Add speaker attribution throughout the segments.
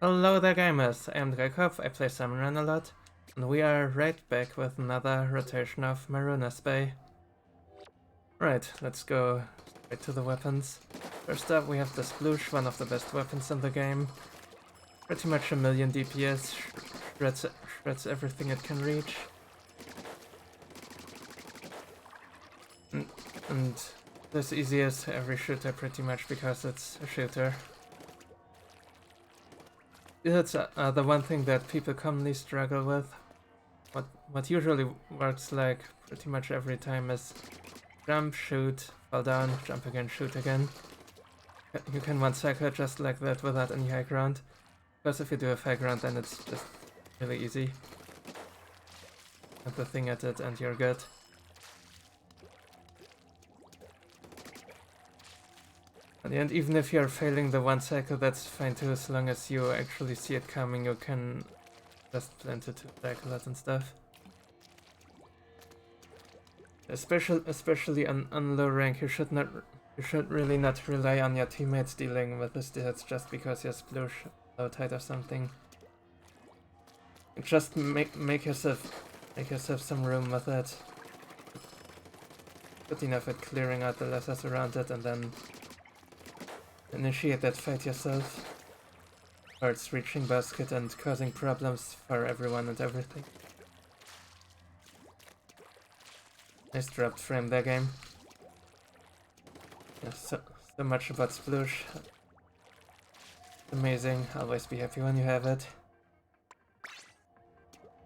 Speaker 1: Hello there gamers, I am Drakov, I play Salmon Run a lot, and we are right back with another rotation of Marooner's Bay. Right, let's go straight to the weapons. First up we have the Sploosh, one of the best weapons in the game. Pretty much a million DPS, shreds everything it can reach. And this easy as every shooter pretty much because it's a shooter. That's the one thing that people commonly struggle with. What usually works like pretty much every time is jump, shoot, fall down, jump again, shoot again. You can one cycle just like that without any high ground. Because if you do have high ground then it's just really easy. Put the thing at it and you're good. And even if you're failing the one cycle, that's fine too, as long as you actually see it coming, you can just plan to cycle it and stuff. Especially on low rank, you should really not rely on your teammates dealing with this hits just because you're sploosh low tide or something. Just make yourself some room with it. Good enough at clearing out the lessers around it and then initiate that fight yourself. Or it's reaching basket and causing problems for everyone and everything. Nice dropped frame there, game. Yeah, so much about Sploosh. Amazing, always be happy when you have it.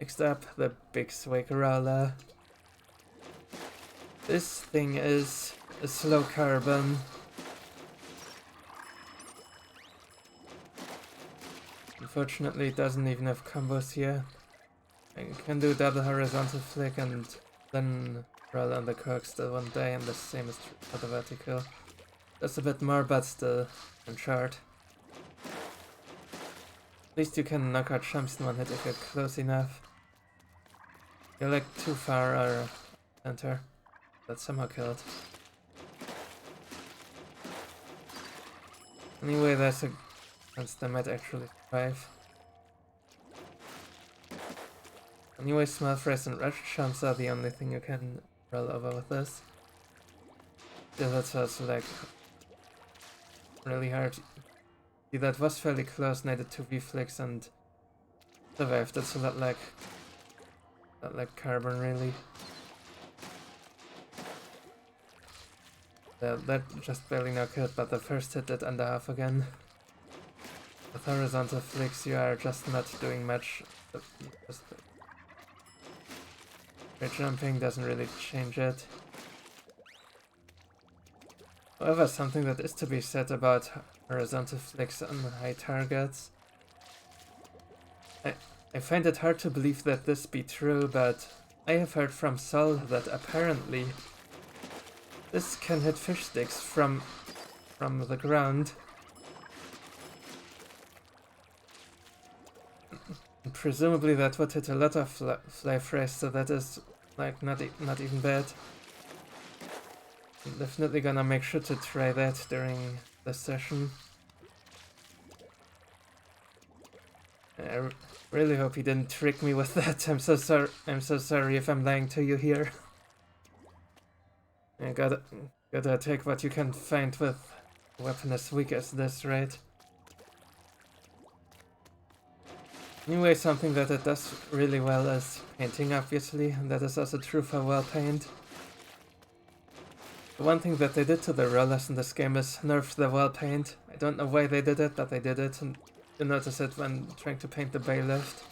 Speaker 1: Next up, the big Swig roller. This thing is a slow carbon. Unfortunately, it doesn't even have combos here. I can do double horizontal flick and then roll on the cork still one day, and the same is true for the vertical. Just a bit more, but still in chart. At least you can knock out chumps in one hit if you're close enough. You're like too far or enter. That's somehow killed. Anyway, there's a chance they might actually survive. Anyway, small frays and rush chumps are the only thing you can roll over with this. Yeah, that's also like really hard. See, that was fairly close, needed 2 V-flicks and survived. That's a lot like carbon, really. That just barely knocked it, but the first hit did under half again. With horizontal flicks, you are just not doing much. Just jumping doesn't really change it. However, something that is to be said about horizontal flicks on high targets. I find it hard to believe that this be true, but I have heard from Sol that apparently this can hit fish sticks from the ground. And presumably that would hit a lot of fly frays, so that is like not even bad. I'm definitely gonna make sure to try that during the session. I really hope he didn't trick me with that. I'm so sorry if I'm lying to you here. I gotta take what you can find with a weapon as weak as this, right? Anyway, something that it does really well is painting, obviously, and that is also true for wall paint. The one thing that they did to the rollers in this game is nerf the wall paint. I don't know why they did it, but they did it, and you notice it when trying to paint the bay lift.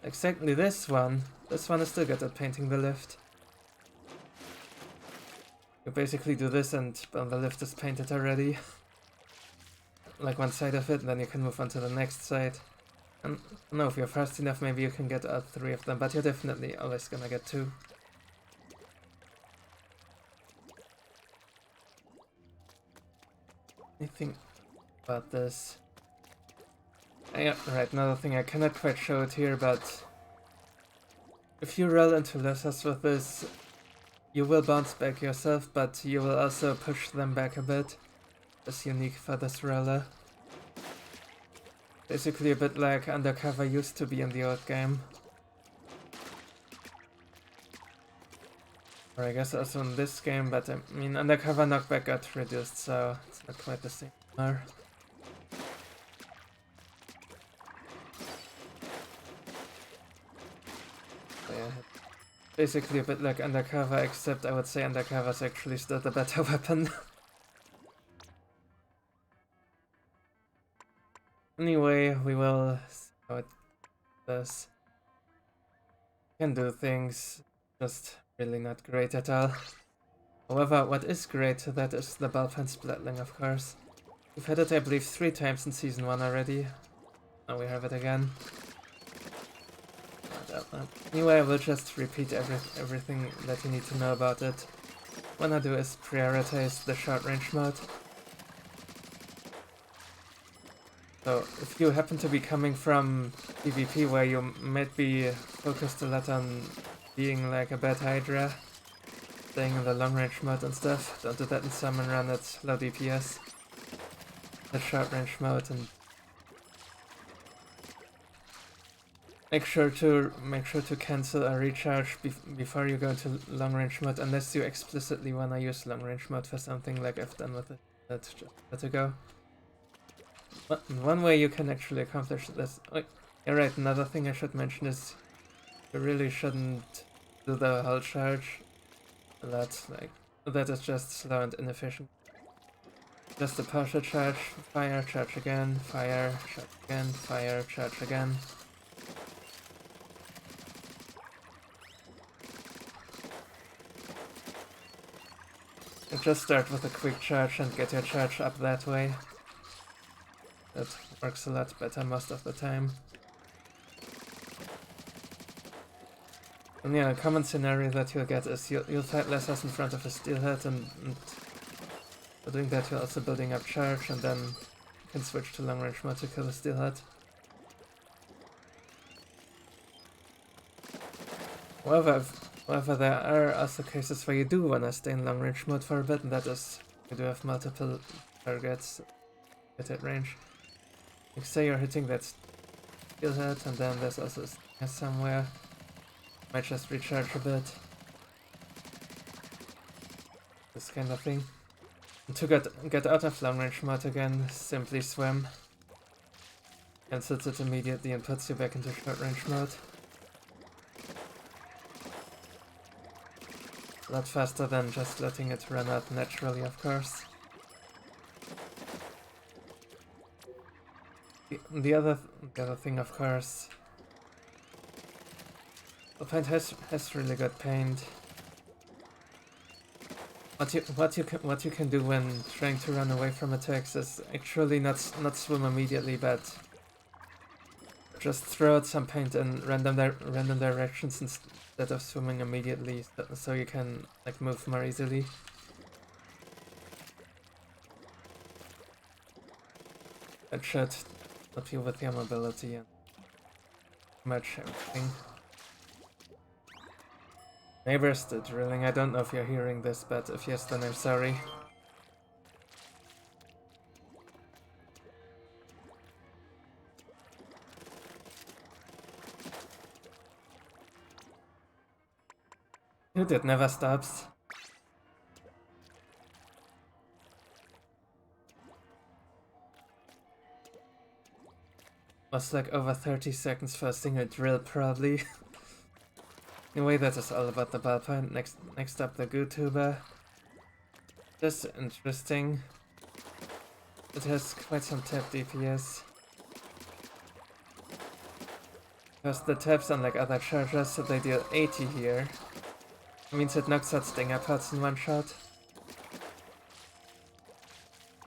Speaker 1: Exactly this one is still good at painting the lift. You basically do this and well, the lift is painted already. Like one side of it, and then you can move on to the next side. And I don't know, if you're fast enough, maybe you can get all 3 of them, but you're definitely always gonna get 2. Anything about this? Yeah, right, another thing, I cannot quite show it here, but if you roll into lessers with this, you will bounce back yourself, but you will also push them back a bit. That's unique for this roller. Basically a bit like Undercover used to be in the old game. Or I guess also in this game, but I mean Undercover knockback got reduced, so it's not quite the same anymore. So yeah, basically a bit like Undercover, except I would say Undercover is actually still the better weapon. Anyway, we will see how it does. Can do things, just really not great at all. However, what is great, that is the Ballpine Splatling, of course. We've had it, I believe, 3 times in Season 1 already. Now we have it again. Anyway, I will just repeat everything that you need to know about it. What I do is prioritize the short range mode. So, if you happen to be coming from PvP where you might be focused a lot on being like a bad Hydra, staying in the long range mode and stuff, don't do that in Salmon Run at low DPS. The short range mode, and make sure to cancel a recharge before you go to long range mode, unless you explicitly wanna use long range mode for something like I've done with it. That's just let it go. One way you can actually accomplish this. Oh, yeah, right. Another thing I should mention is you really shouldn't do the whole charge a lot. Like that is just slow and inefficient. Just a partial charge, fire, charge again, fire, charge again, fire, charge again. And just start with a quick charge and get your charge up that way. That works a lot better most of the time. And yeah, a common scenario that you'll get is you'll fight lessers in front of a steelhead, and by doing that you're also building up charge, and then you can switch to long range mode to kill the steelhead. However, there are also cases where you do want to stay in long range mode for a bit, and that is you do have multiple targets at range. Like say you're hitting that steelhead, and then there's also a steelhead somewhere. Might just recharge a bit. This kind of thing. And to get out of long range mode again, simply swim. Cancels it immediately and puts you back into short range mode. A lot faster than just letting it run out naturally, of course. The other thing, of course, the paint has really good paint. What you can do when trying to run away from attacks is actually not swim immediately, but just throw out some paint in random directions instead of swimming immediately, so you can like move more easily. That should help you with your mobility and much everything. Neighbors, the drilling. I don't know if you're hearing this, but if yes, then I'm sorry. Dude, it never stops. Was like over 30 seconds for a single drill, probably. Anyway, that is all about the ballpoint. Next up, the goo tuber. Just interesting. It has quite some tap DPS. Because the taps, unlike other chargers, so they deal 80 here. It means it knocks out stinger pods in one shot.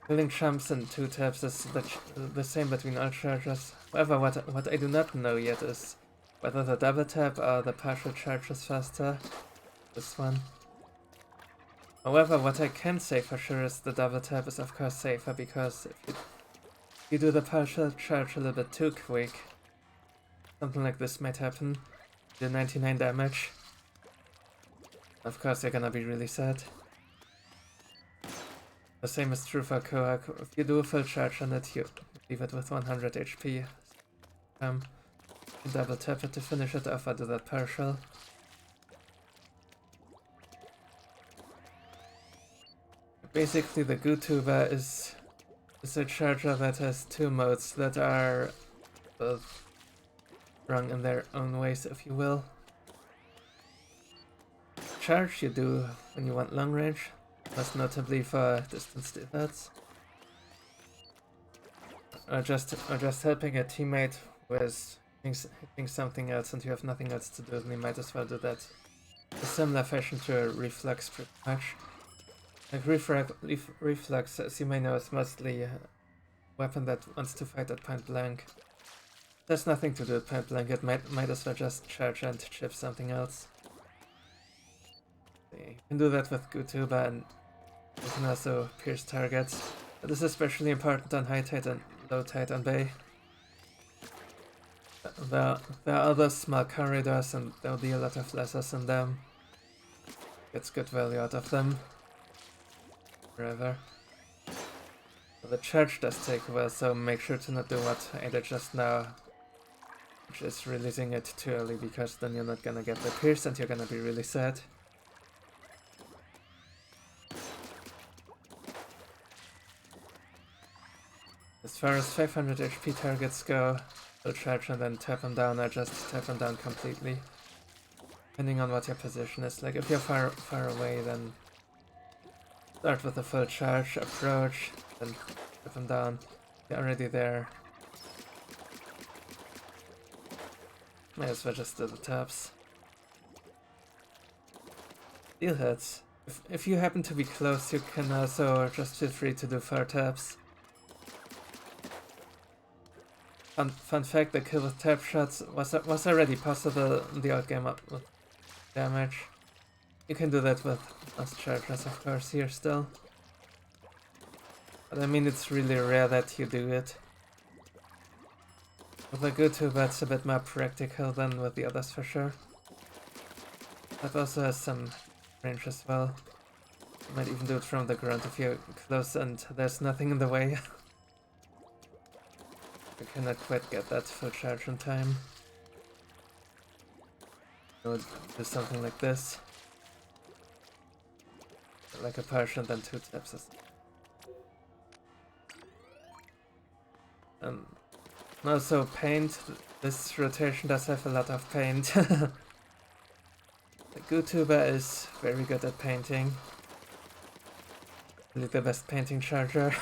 Speaker 1: Killing chumps in 2 taps is the same between all chargers. However, what I do not know yet is whether the double tap or the partial charge is faster. This one. However, what I can say for sure is the double tap is of course safer, because if you do the partial charge a little bit too quick, something like this might happen. Do 99 damage. Of course you're gonna be really sad. The same is true for Koha. If you do a full charge on it, you leave it with 100 HP. Double tap it to finish it off. I do that partial. Basically, the GooTuber is a charger that has two modes that are both strong in their own ways, if you will. Charge you do when you want long range, most notably for distance defense. Or just helping a teammate with hitting something else and you have nothing else to do, then you might as well do that. A similar fashion to a reflux pretty much. Like reflux, as you may know, is mostly a weapon that wants to fight at point blank. There's nothing to do at point blank, it might as well just charge and chip something else. You can do that with GooTuber, and you can also pierce targets. But this is especially important on high tide and low tide on Bay. There are other small corridors and there'll be a lot of lasers in them. Gets good value out of them. Forever. The charge does take a while, so make sure to not do what I did just now, which is releasing it too early, because then you're not gonna get the pierce and you're gonna be really sad. As far as 500 HP targets go, I'll charge and then tap them down, or just tap them down completely. Depending on what your position is. Like if you're far away, then start with a full charge, approach, then tap them down. You're already there. Might as well just do the taps. Steel hits. If you happen to be close, you can also just feel free to do 4 taps. Fun fact, the kill with tap shots was already possible in the old game up with damage. You can do that with most chargers, of course, here still. But I mean, it's really rare that you do it. With the GooTuber, it's a bit more practical than with the others for sure. That also has some range as well. You might even do it from the ground if you're close and there's nothing in the way. I cannot quite get that full charge in time. I would do something like this. Like a partial and then 2 taps. And also paint. This rotation does have a lot of paint. The GooTuber is very good at painting. Really the best painting charger.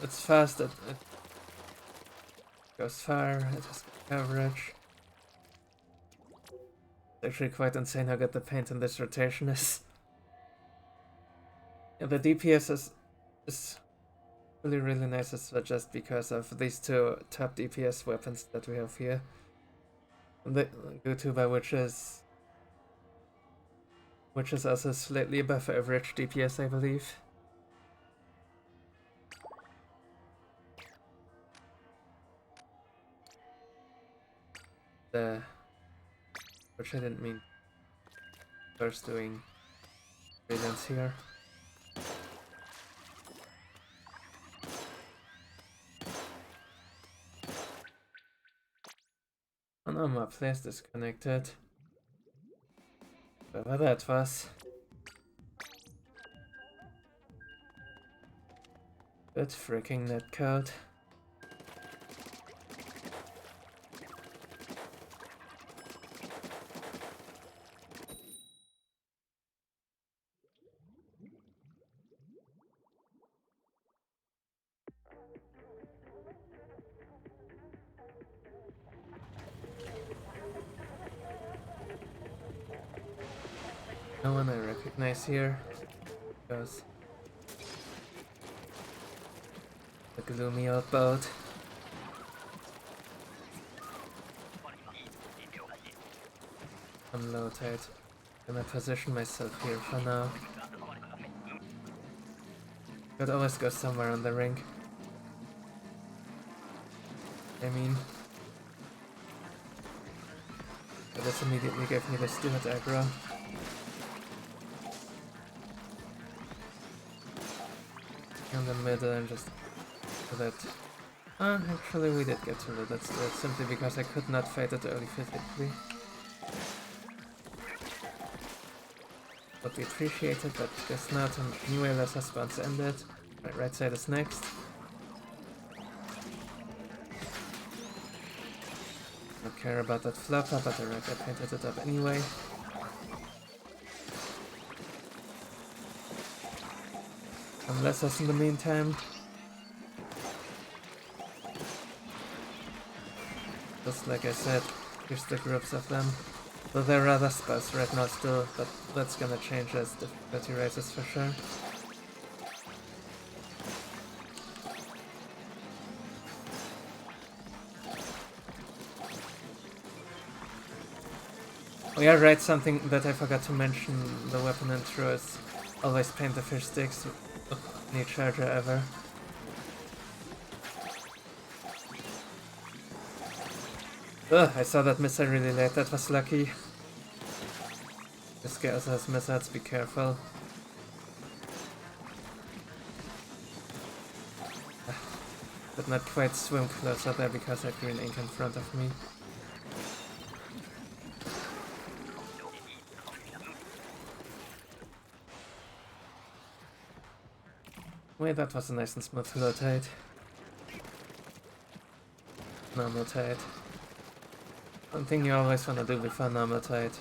Speaker 1: It's fast, it goes far, it has good coverage. It's actually quite insane how good the paint in this rotation is. Yeah, the DPS is really nice as well, just because of these 2 top DPS weapons that we have here. And the GooTuber, which is also slightly above average DPS, I believe. Which I didn't mean. First doing Freelance here. Oh no, my place disconnected. Whatever that was. Good freaking netcode. No one I recognize here goes the gloomy old boat. I'm low tide. Gonna position myself here for now. Could always go somewhere on the ring. I mean, this immediately gave me the stupid aggro. in the middle and just do that. Actually we did get to it. That's simply because I could not fight it early physically. Would be appreciated, but guess not. And anyway, lesser spawns ended. Right side is next. Don't care about that flopper, but alright, I painted it up anyway. Some lessers in the meantime. Just like I said, here's the groups of them. Though they're rather sparse right now still, but that's gonna change as difficulty rises for sure. Oh yeah, right, something that I forgot to mention, the weapon intro is always paint the fish sticks with any charger ever. Ugh, I saw that missile really late, that was lucky. This guy also has missiles, be careful. Could not quite swim closer there because I had green ink in front of me. Wait, that was a nice and smooth low tide. Normal tide. One thing you always want to do before normal tide.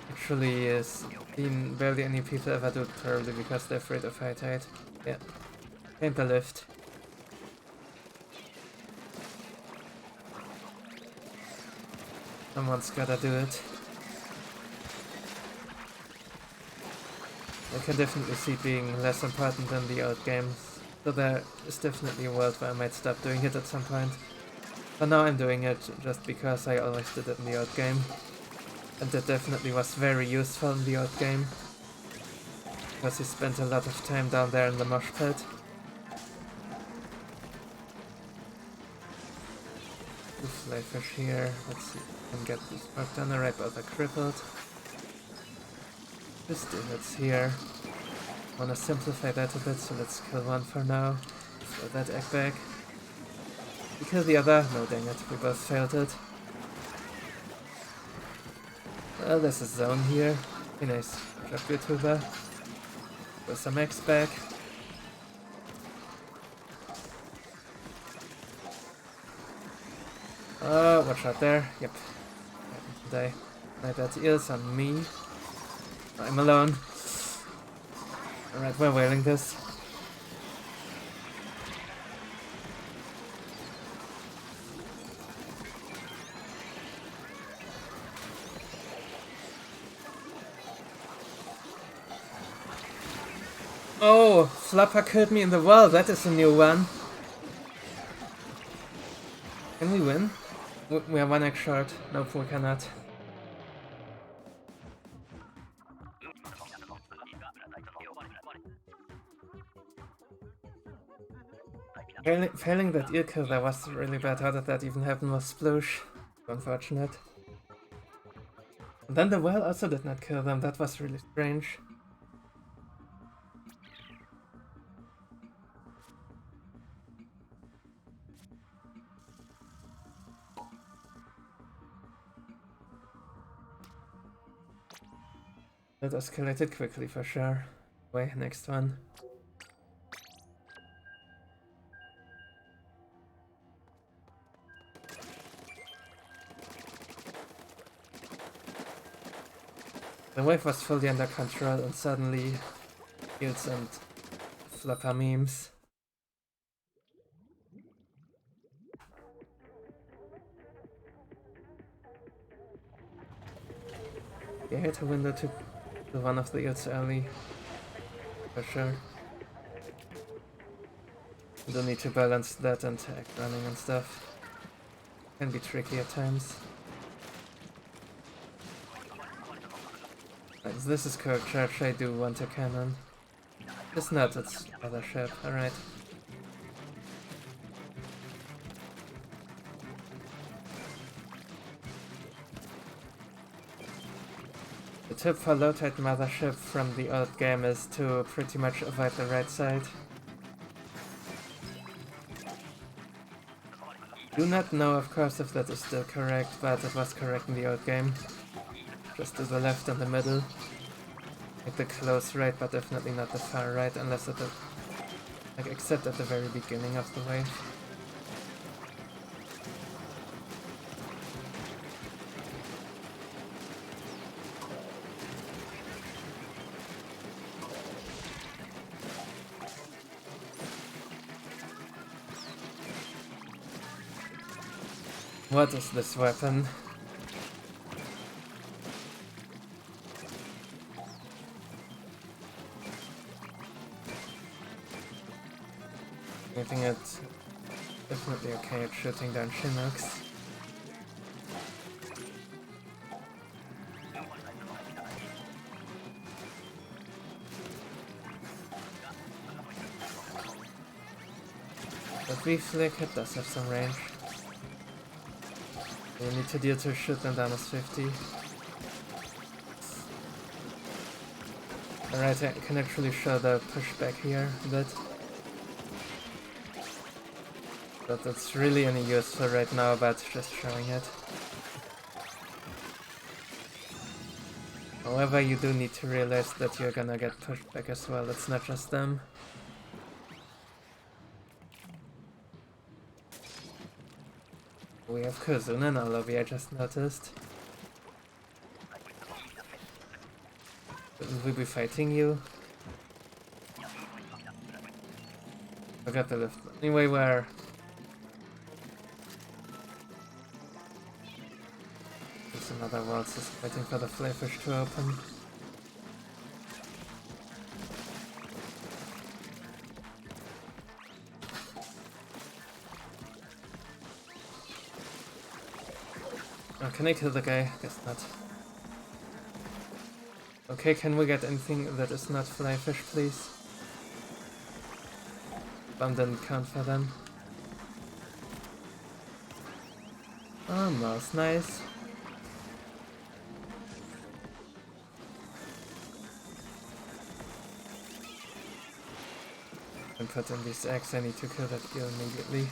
Speaker 1: Actually, is barely any people ever do it thoroughly because they're afraid of high tide. Yeah. Paint the lift. Someone's gotta do it. I can definitely see it being less important than the old games. So there is definitely a world where I might stop doing it at some point. But now I'm doing it just because I always did it in the old game. And that definitely was very useful in the old game. Because you spent a lot of time down there in the mosh pit. Two flyfish here. Let's see if we can get this work done. Alright, both are crippled. This dude's here. Wanna simplify that a bit, so let's kill one for now. Throw that egg back. We kill the other? No, dang it, we both failed it. Well, there's a zone here. Be nice. Drop YouTuber. Throw some eggs back. Oh, watch out there. Yep. Die. Right, that eels on me. I'm alone. Alright, we're whaling this. Oh, Flopper killed me in the well, that is a new one. Can we win? We are one egg short. Nope, we cannot. Failing that ear kill there was really bad. How did that even happen with Sploosh? Unfortunate. And then the well also did not kill them, that was really strange. That escalated quickly for sure. Anyway, next one. The wave was fully under control and suddenly eels and flopper memes. Yeah, I hit a window to one of the eels early. For sure. You don't need to balance that and egg running and stuff. Can be tricky at times. Right, this is correct charge, I do want a cannon. It's not, it's Mothership, alright. tip for low-tide Mothership from the old game is to pretty much avoid the right side. Do not know, of course, if that is still correct, but it was correct in the old game. Just to the left and the middle. Like the close right, but definitely not the far right, unless at the... like, except at the very beginning of the wave. What is this weapon? I think it's definitely okay at shooting down Chinooks. The V-flick, it does have some range. You need to deal to shoot them down as 50. Alright, I can actually show the pushback here a bit. But it's really any useful right now, but just showing it. However, you do need to realize that you're gonna get pushed back as well, it's not just them. We have Cohozuna in our lobby, I just noticed. Shouldn't we be fighting you? Forgot the lift. Anyway, where? There's another world just waiting for the flayfish to open. Oh, can I kill the guy? Guess not. Okay, can we get anything that is not flyfish, please? Bomb didn't count for them. Almost nice. And put in these eggs, I need to kill that eel immediately.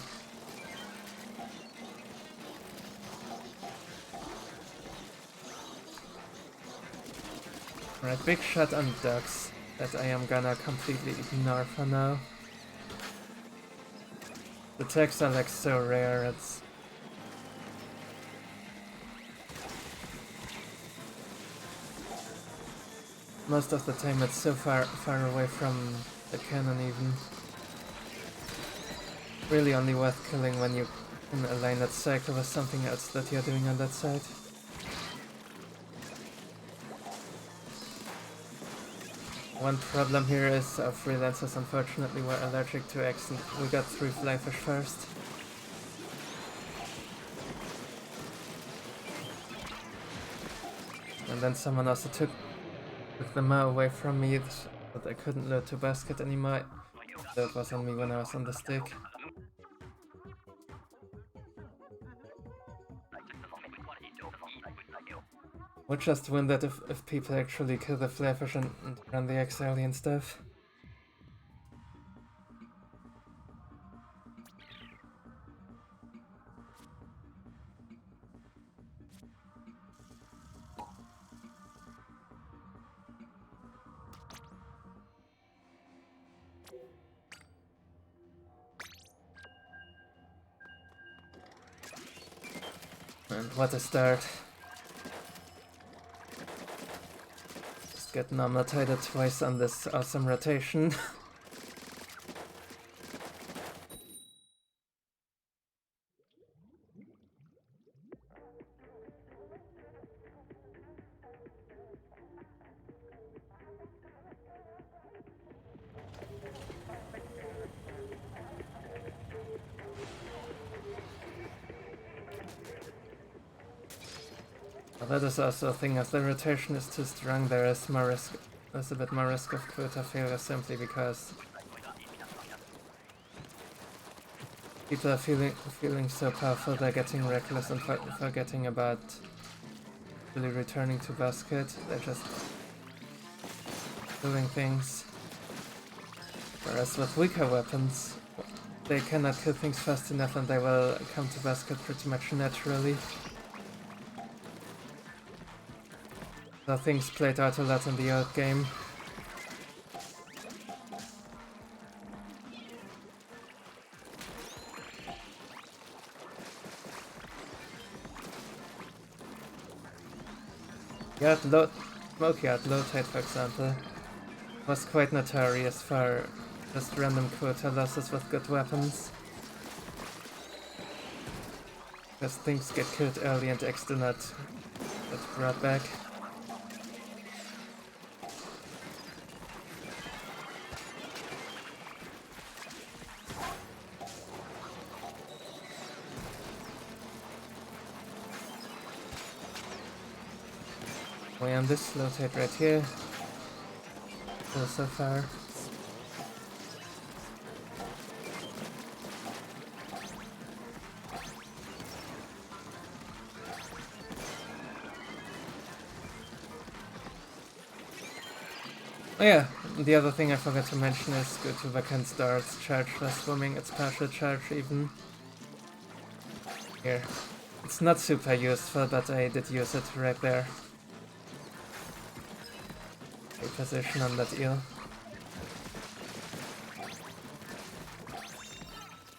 Speaker 1: Alright, big shot on ducks that I am gonna completely ignore for now. The tags are like so rare, it's... most of the time it's so far away from the cannon even. Really only worth killing when you can align that cycle with something else that you're doing on that side. One problem here is our freelancers unfortunately were allergic to eggs and we got 3 flyfish first. And then someone also took them away from me so that I couldn't load to basket anymore. That was on me when I was on the stick. We'll just win that if people actually kill the flyfish and run the eggs early and stuff. And what a start. Get normal tided twice on this awesome rotation. Well, that is also a thing, if the rotation is too strong there is more risk, there's a bit more risk of quota failure simply because people are feeling so powerful they're getting reckless and forgetting about really returning to basket. They're just doing things. Whereas with weaker weapons, they cannot kill things fast enough and they will come to basket pretty much naturally. So things played out a lot in the old game. Smokyard low tide, for example, was quite notorious for just random quota losses with good weapons. Because things get killed early and X do not get brought back. We on this low tide right here. So far. Oh yeah, the other thing I forgot to mention is go to vacant darts, charge for swimming, it's partial charge even. Here. It's not super useful, but I did use it right there. A position on that eel.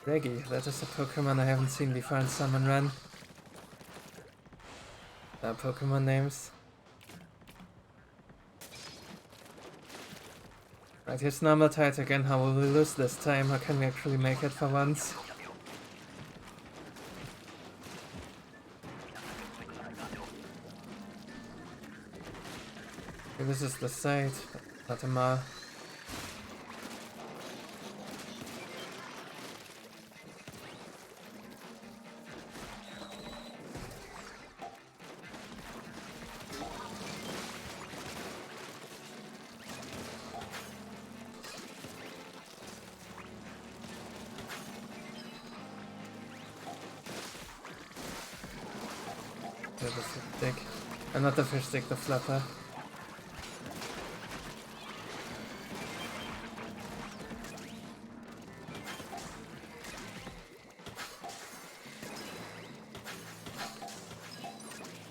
Speaker 1: Reggie, that is a Pokemon I haven't seen before in Salmon Run. Pokemon names. Right, here's normal tide again. How will we lose this time? How can we actually make it for once? Okay, this is the site, not a ma. The fish stick. Not the fish stick, the flapper.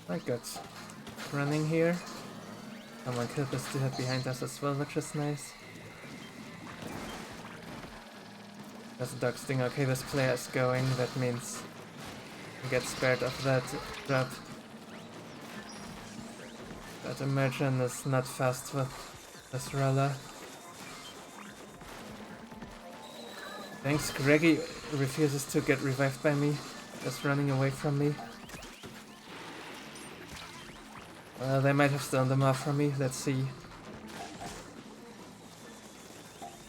Speaker 1: My god. Running here. Someone killed the steelhead behind us as well, which is nice. There's a dog sting. Okay, this player is going. That means we get spared of that trap. That Immersion is not fast with this roller. Thanks, Greggy refuses to get revived by me. Just running away from me. Well, they might have stolen them off from me. Let's see.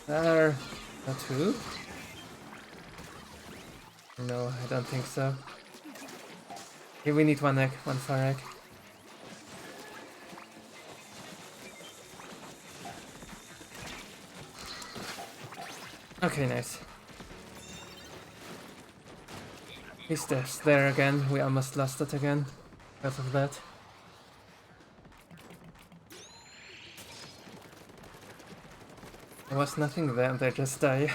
Speaker 1: There. Not two? No, I don't think so. Okay, we need one egg, one fire egg. Okay, nice. He's just there again. We almost lost it again because of that. There was nothing there and they just die.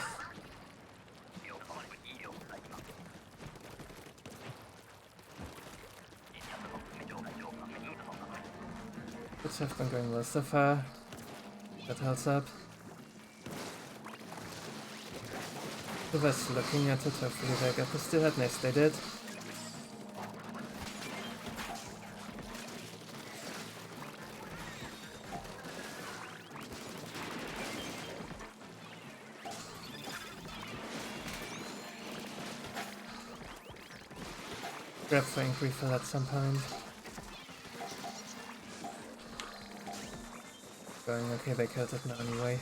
Speaker 1: Good have been going well so far. That helps up. Who was looking at it? Hopefully they got the steelhead. Nice, they did. Grab for ink refill at some point. Going okay, they killed it now anyway.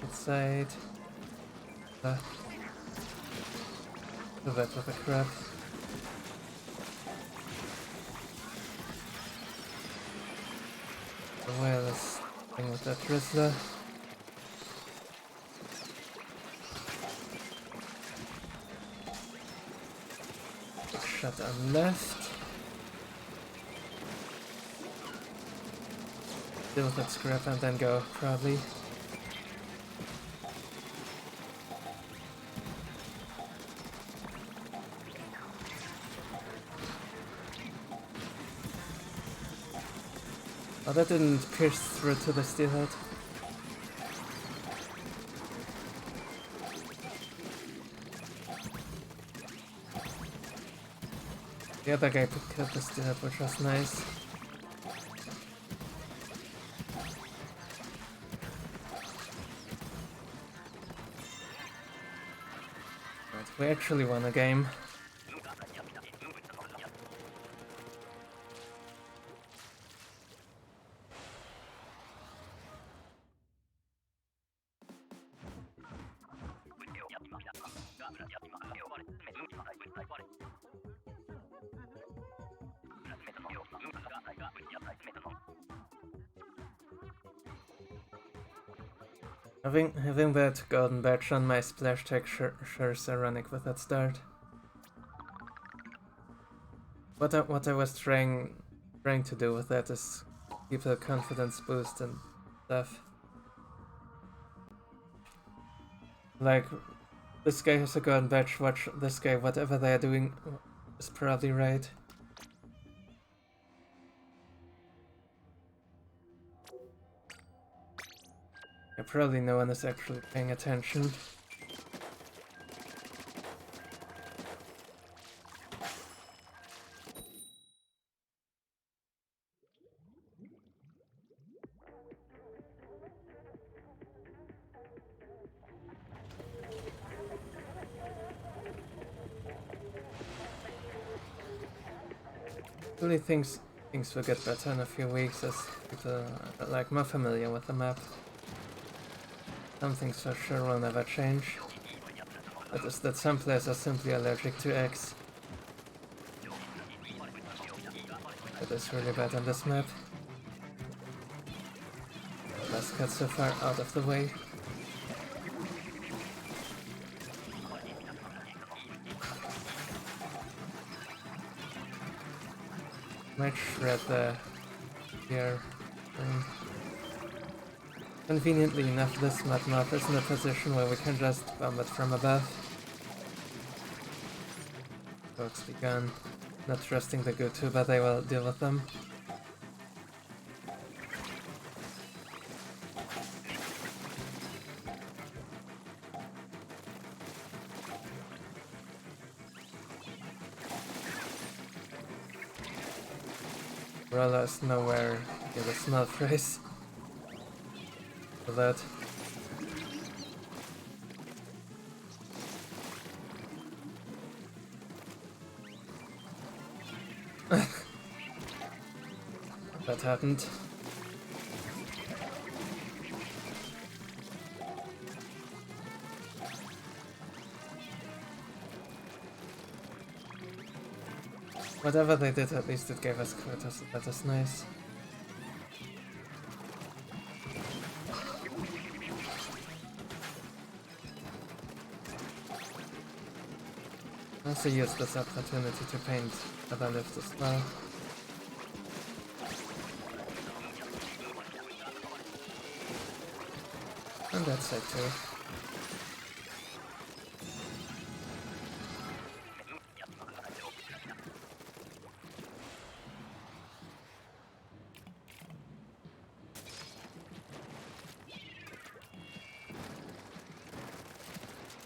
Speaker 1: Outside. The vet with a crab. The whale is thing with that drizzler. shot on left. Deal with that scrap and then go, probably. Oh, that didn't pierce through to the steelhead. The other guy picked up the steelhead, which was nice. Right, we actually won a game. Having that golden badge on my splash tag sure is ironic with that start. What I was trying to do with that is keep a confidence boost and stuff. Like, this guy has a golden badge, watch this guy, whatever they are doing is probably right. Yeah, probably no one is actually paying attention. Really things will get better in a few weeks as people are like more familiar with the map. Some things for sure will never change. That is that some players are simply allergic to eggs. That is really bad on this map. Let's get so far out of the way. Might shred the gear. Conveniently enough, this Mudmouth is in a position where we can just bomb it from above. Folks begun. Not trusting the Go-To, but they will deal with them. Rollers nowhere near the smell phrase. For that. That happened. Whatever they did, at least it gave us quotas, that is nice. I also use this opportunity to paint other lifts as well. And that's it too.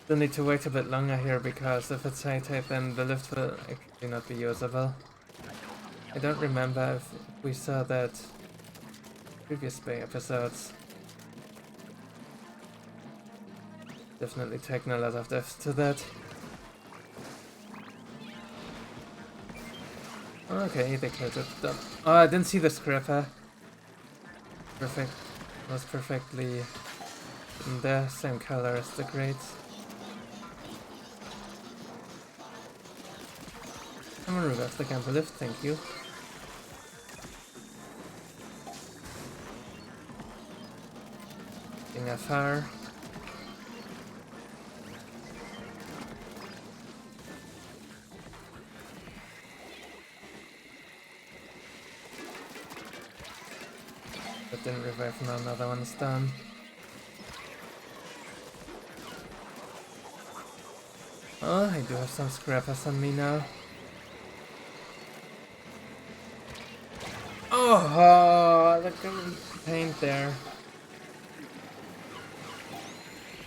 Speaker 1: Still need to wait a bit longer here because if it's high tide then the lift will actually not be usable. I don't remember if we saw that previous Bay episodes. Definitely taken a lot of depth to that. Okay, they cleared it up. Oh, I didn't see the scrapper. Perfect. Was perfectly in the same color as the grates. I'm gonna reverse the camper lift, thank you. Getting a fire. That didn't revive, now another one's done. Oh, I do have some scrappers on me now. Oh, look at the paint there.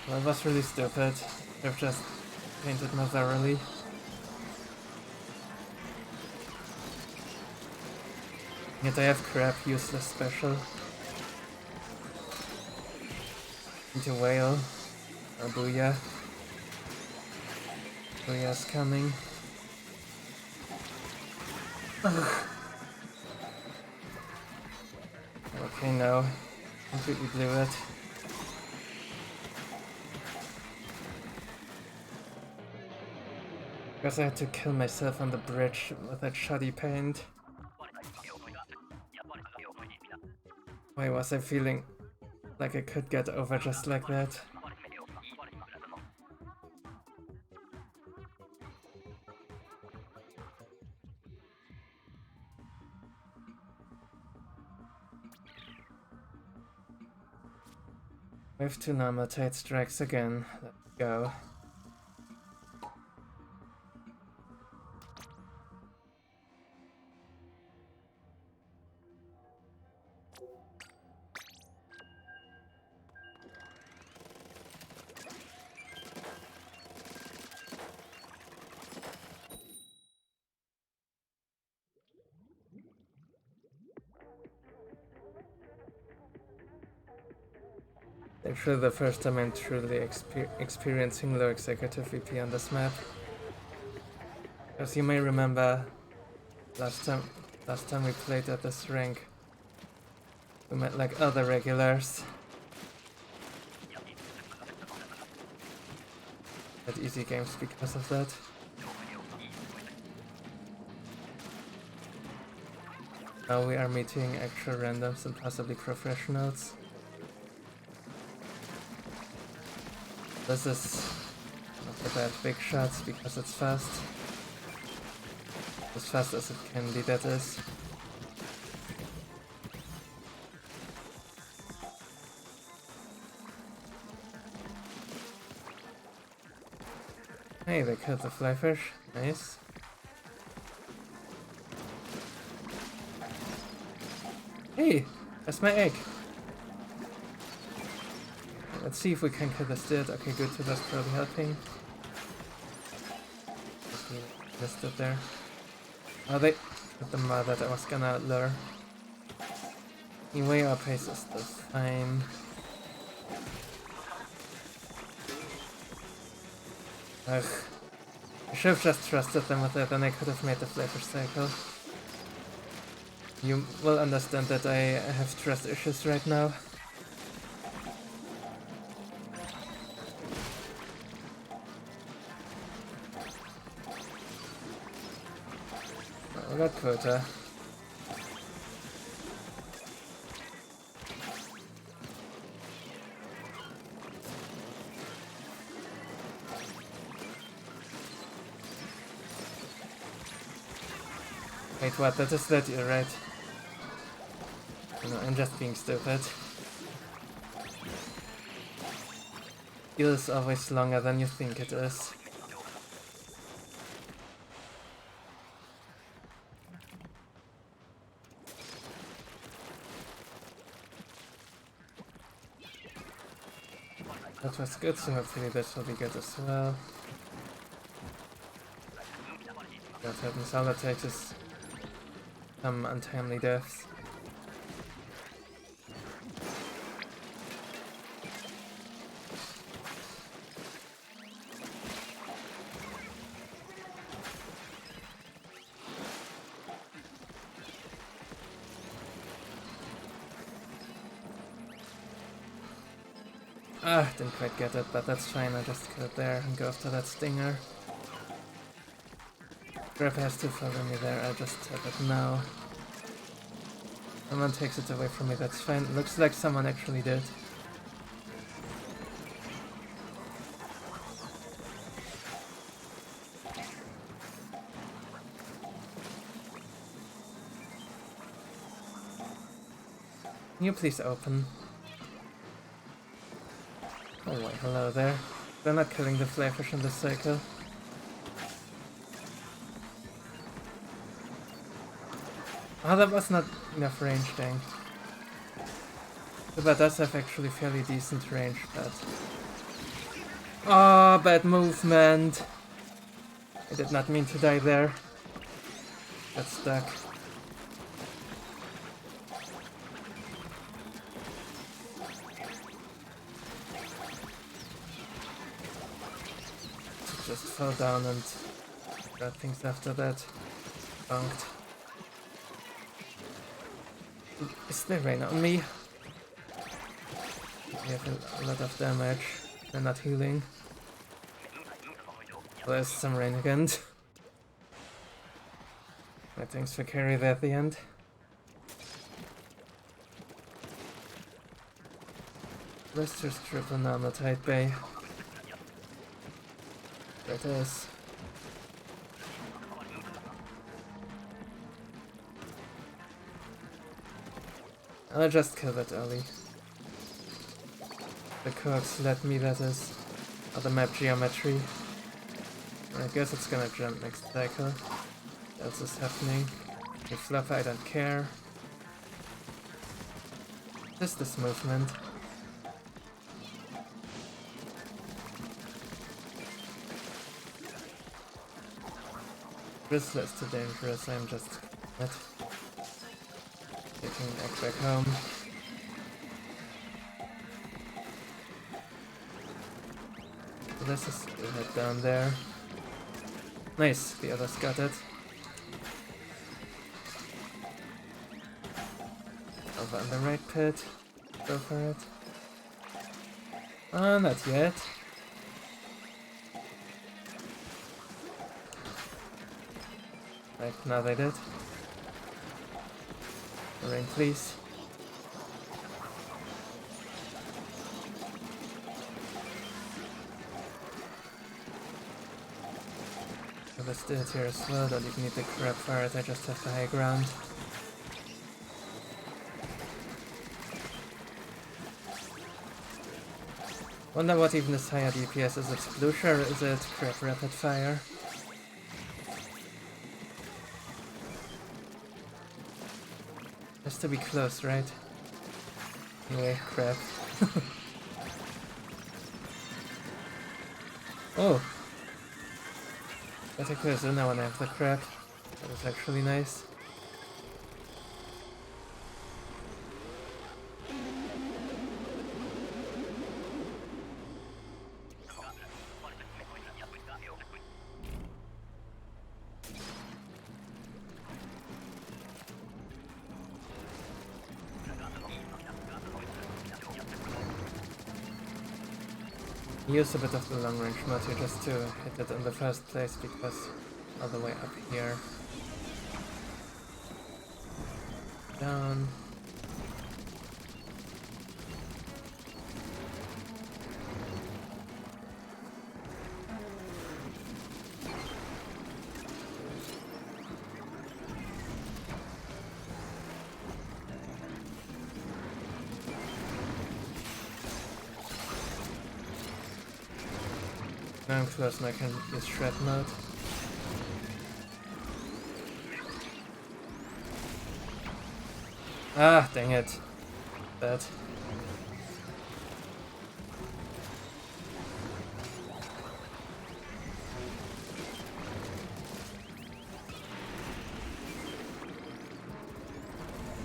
Speaker 1: Well, that was really stupid. I've just painted more thoroughly. Yet I have crap, useless special. Into whale. Or booyah. Booyah's coming. Ugh. Okay, no. Completely blew it. Guess I had to kill myself on the bridge with that shoddy paint. Why was I feeling like I could get over just like that? We have 2 normal tide strikes again. Let's go. Actually, the first time I'm truly experiencing low executive VP on this map. As you may remember, last time we played at this rank, we met like other regulars. Had easy games because of that. Now we are meeting actual randoms and possibly professionals. This is not the bad big shots because it's fast. As fast as it can be, that is. Hey, they killed the flyfish. Nice. Hey, that's my egg. Let's see if we can kill this dude. Okay, good, so that's probably helping. Missed it there. Oh, they hit the mother that I was gonna lure. Anyway, our pace is still fine. Ugh. I should have just trusted them with it, and I could have made the flavor cycle. You will understand that I have trust issues right now. I got quota. Wait, what? That is that, you're right. No, I'm just being stupid. Heal is always longer than you think it is. That was good, so hopefully this will be good as well. That happens, all it takes is some untimely deaths. Ah, didn't quite get it, but that's fine, I just kill it there and go after that stinger. Grab has to follow me there, I just tap it now. Someone takes it away from me, that's fine. Looks like someone actually did. Can you please open? Oh wait, hello there. They're not killing the flyfish in this cycle. Oh, that was not enough range, dang. But does have actually fairly decent range, but... Oh, bad movement! I did not mean to die there. Got stuck. Just fell down and got things after that. Bunked. Is there rain on me? We have a lot of damage. They're not healing. There's some rain again. Right, thanks for carry there at the end. Rester's triple nanotide bay. There it is. I'll just kill that early. The cogs let me, that is. Or the map geometry. I guess it's gonna jump next cycle. What else is happening? You fluff, I don't care. Just this movement. Bristler's too dangerous, I'm just it. Taking an egg back home. So this is still head down there. Nice, the others got it. Over in the right pit. Go for it. Oh, not yet. Right, now they did. Rain, please. Let's do it here as well. Don't even need the crab for it, I just have the high ground. Wonder what even is higher DPS, is it Sploosh or is it crab rapid fire? Has to be close, right? Anyway, crap. Oh! Better Cohozuna when I have the crab. That was actually nice. Use a bit of the long range mod here just to hit it in the first place because all the way up here. Down. Now I'm close and I can use shred mode. Ah, dang it. Bad.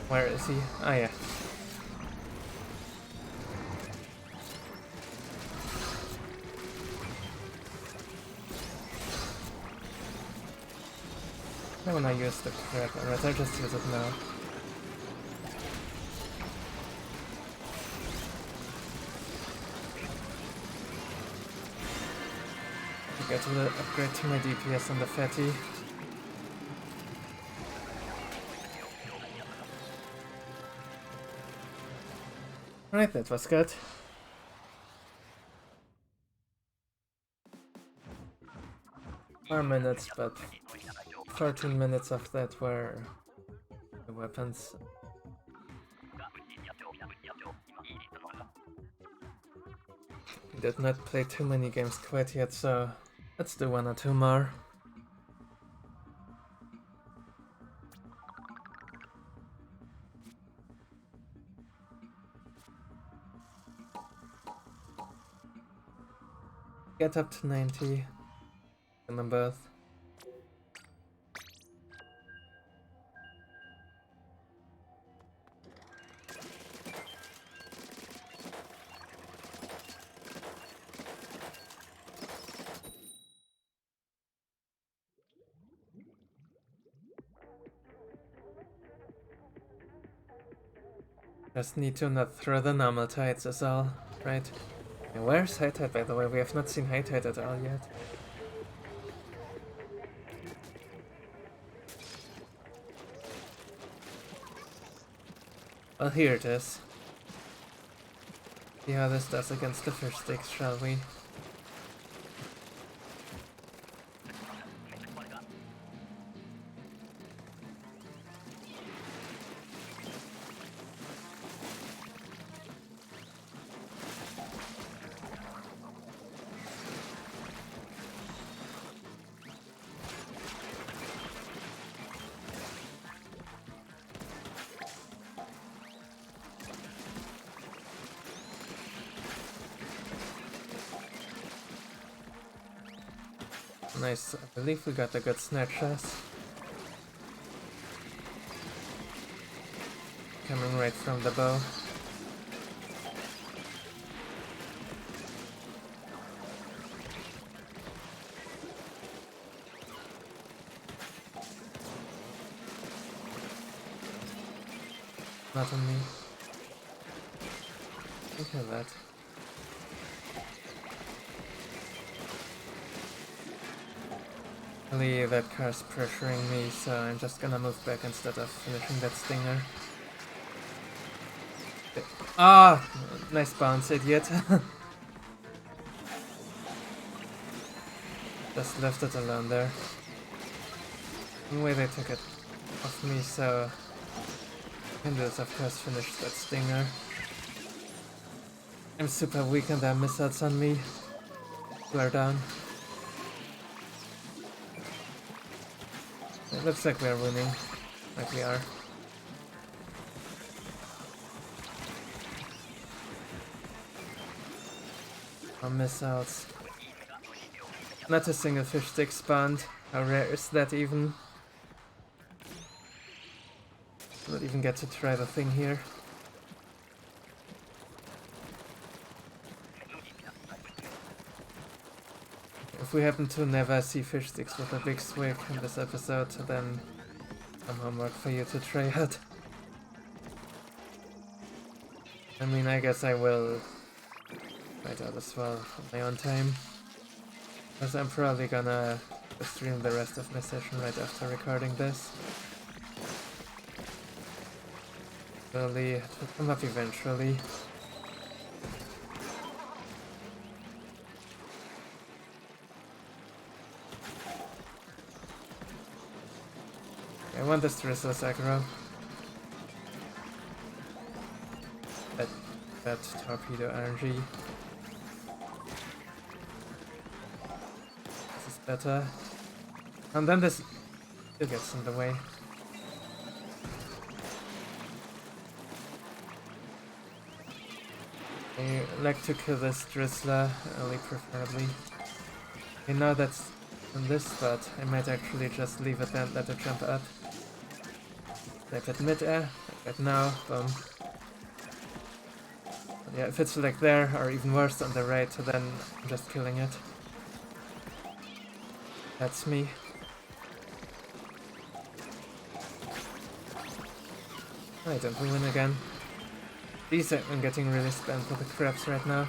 Speaker 1: Where is he? Ah, yeah. Now when I use the crab, alright, I'll just use it now. I get to upgrade to my DPS on the fatty. Right, that was good. Four minutes, but 13 minutes of that were the weapons. Did not play too many games quite yet, so let's do 1 or 2 more. Get up to 90 in them both. Just need to not throw the normal tides is all, right? And where's high tide, by the way? We have not seen high tide at all yet. Well, here it is. See how this does against the fish sticks, shall we? Nice, I believe we got a good snatches. Coming right from the bow. Not on me. Look at that. Really, that car's pressuring me, so I'm just gonna move back instead of finishing that stinger. Ah! Nice bounce, idiot. Just left it alone there. Anyway, they took it off me, so I can do is of course finish that stinger. I'm super weak and there are missiles on me. We're down. It looks like we're winning. Like we are. More missiles. Not a single fish stick spawned. How rare is that even? Not even get to try the thing here. If we happen to never see fish sticks with a big swig in this episode, then some homework for you to try out. I mean, I guess I will try it out as well on my own time. Because I'm probably gonna stream the rest of my session right after recording this. Slowly, it will come up eventually. I want this Drizzle's aggro. That torpedo energy. This is better. And then this still gets in the way. I like to kill this Drizzler early, preferably. I know that's in this spot. I might actually just leave it and let it jump up. Like at mid-air, like now, boom. Yeah, if it's like there, or even worse on the right, then I'm just killing it. That's me. Why don't we win again? These I'm getting really spent with the crabs right now.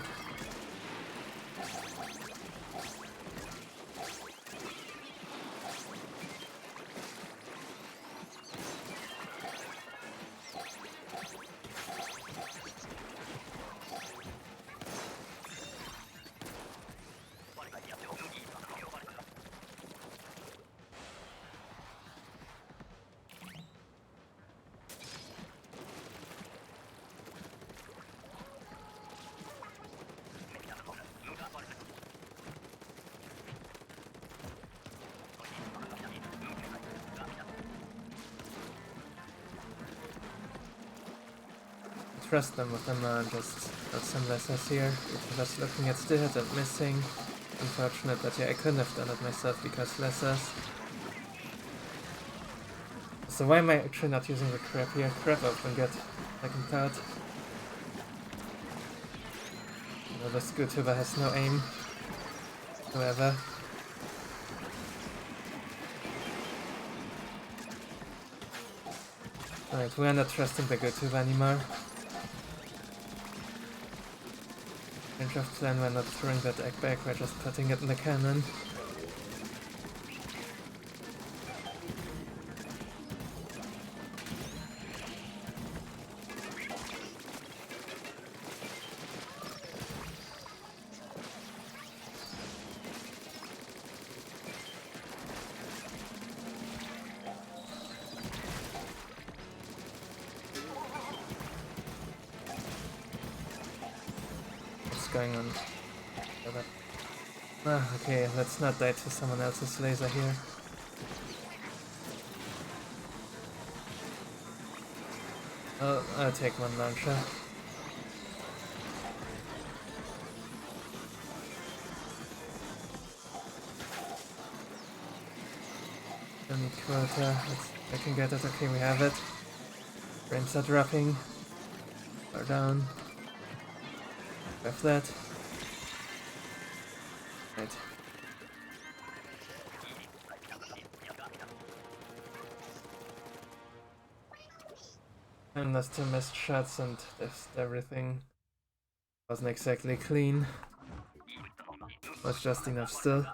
Speaker 1: trust them with them just got some lessers here. If I was looking at still hit and missing. Unfortunate, but yeah, I couldn't have done it myself because lessers. So why am I actually not using the crab here? Crab open good. Second thought. No, this YouTuber has no aim. However. Alright, we are not trusting the YouTuber anymore. Change of plan, we're not throwing that egg back, we're just putting it in the cannon. Going on. Okay, let's not die to someone else's laser here. I'll take one launcher. Don't need quota. I can get it. Okay, we have it. Frames are dropping. Or down. Grab that. Right. And that's two missed shots and just everything wasn't exactly clean. Was just enough still.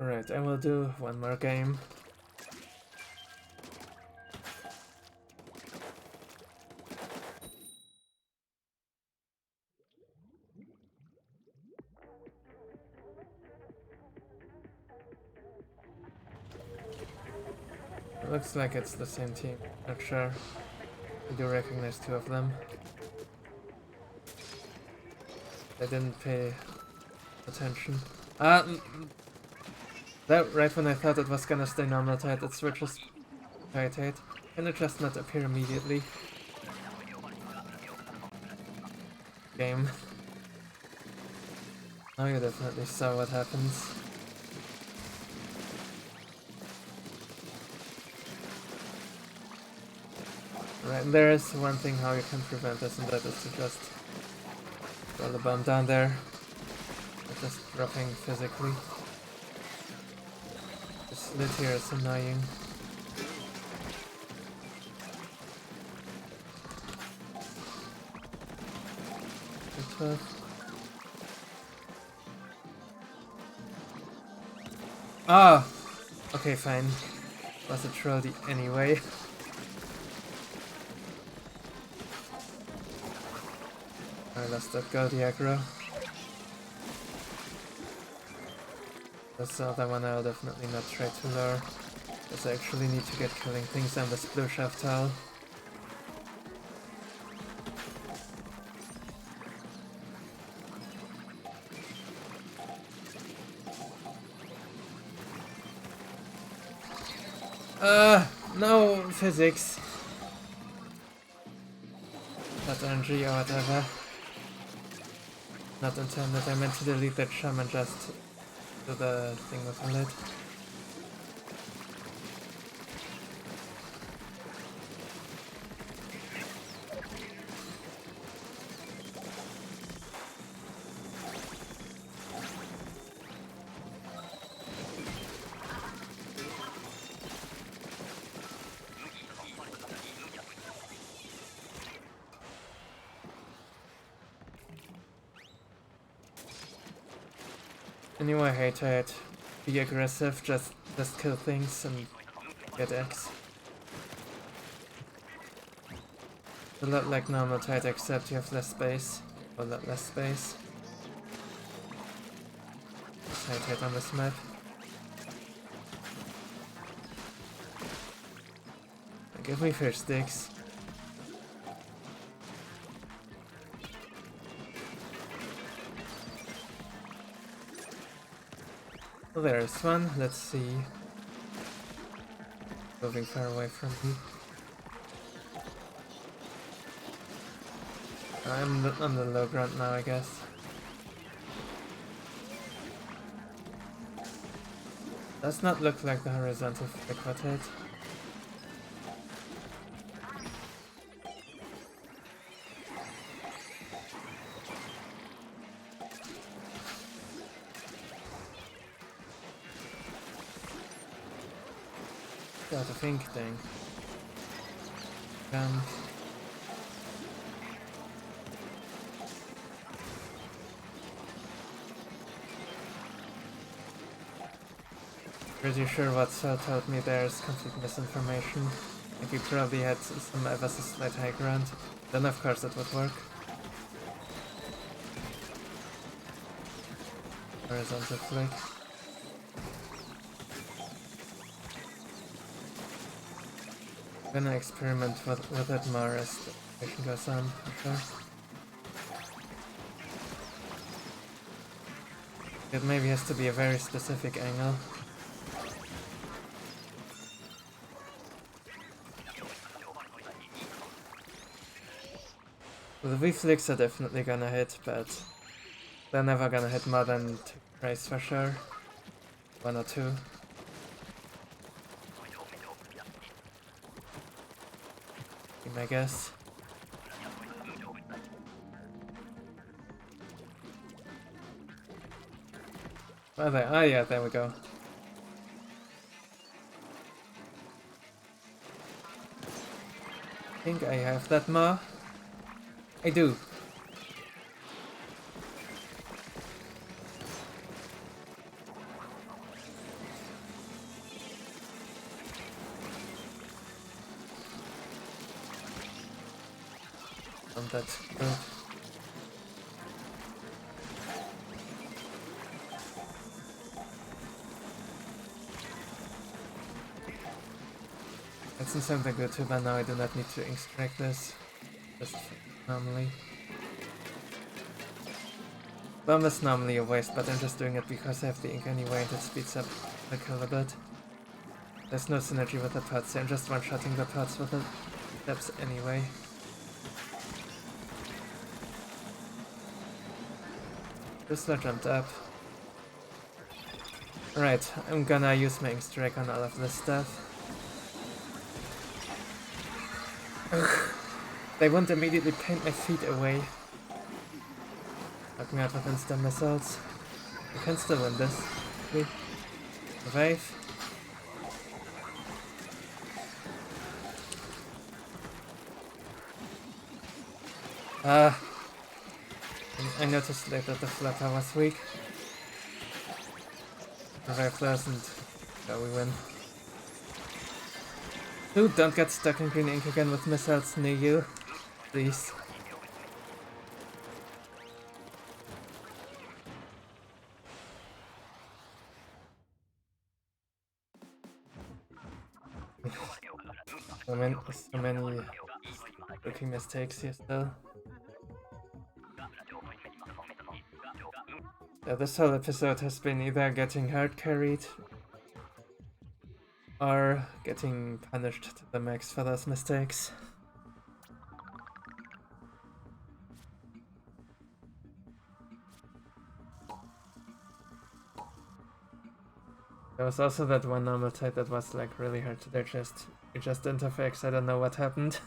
Speaker 1: Alright, I will do one more game. It looks like it's the same team, not sure. I do recognize two of them. I didn't pay attention. That right when I thought it was gonna stay normal tide, it switches tide. Can it just not appear immediately? Game. Now you definitely saw what happens. Right, and there is one thing how you can prevent this, and that is to just throw the bomb down there. Just dropping physically. This lid here is annoying. Ah! Okay, fine. Was a trolley anyway. I lost that go, the aggro. This other one I'll definitely not try to lure, because I actually need to get killing things on the Splooshpoint towel. No physics. That RNG or whatever. Not intended, I meant to delete that shaman just to the thing with the lid. Anyway, I hate it. Be aggressive, just kill things and get X. A lot like normal tide, except you have less space. A lot less space. Side hit on this map. Give me fish sticks. Well, there's one. Let's see. Moving far away from me. I'm on the low ground now, I guess. Does not look like the horizontal flick would hit. Got a pink thing. Pretty sure what Sal told me there is complete misinformation. Like he probably had some ever so slight high ground. Then of course it would work. Horizontal flick. I'm gonna experiment with it more as the mission goes on, for sure. It maybe has to be a very specific angle. Well, the V-flicks are definitely gonna hit, but they're never gonna hit more than 2 rays for sure. 1 or 2. I guess. Oh, there. Oh yeah, there we go. I think I have that more. I do. That's good. That's in something good too, but now I do not need to extract this. Just normally. Bomb is normally a waste, but I'm just doing it because I have the ink anyway and it speeds up the kill a bit. There's no synergy with the pots, so I'm just one-shotting the pots with the steps anyway. Whistler jumped up. Right, I'm gonna use my extract on all of this stuff. Ugh. They won't immediately paint my feet away. Knock me out with instant missiles. I can still win this. Revive. I noticed later that the flapper was weak. Revive those and we win. Dude, don't get stuck in green ink again with missiles near you. Please. So many rookie mistakes here still. This whole episode has been either getting hard carried or getting punished to the max for those mistakes. There was also that one normal tide that was like really hard to digest. It just interfixed, I don't know what happened.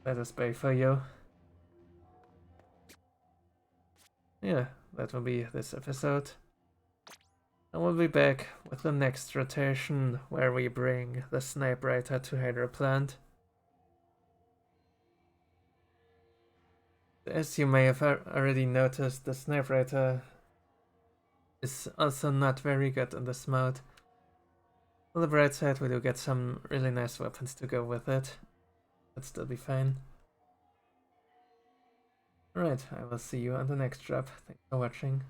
Speaker 1: Let us pray for you. Yeah, that will be this episode. And we'll be back with the next rotation where we bring the Sniper to Hydro Plant. As you may have already noticed, the Sniper is also not very good in this mode. On the bright side, we do get some really nice weapons to go with it. But still be fine. Alright, I will see you on the next drop. Thanks for watching.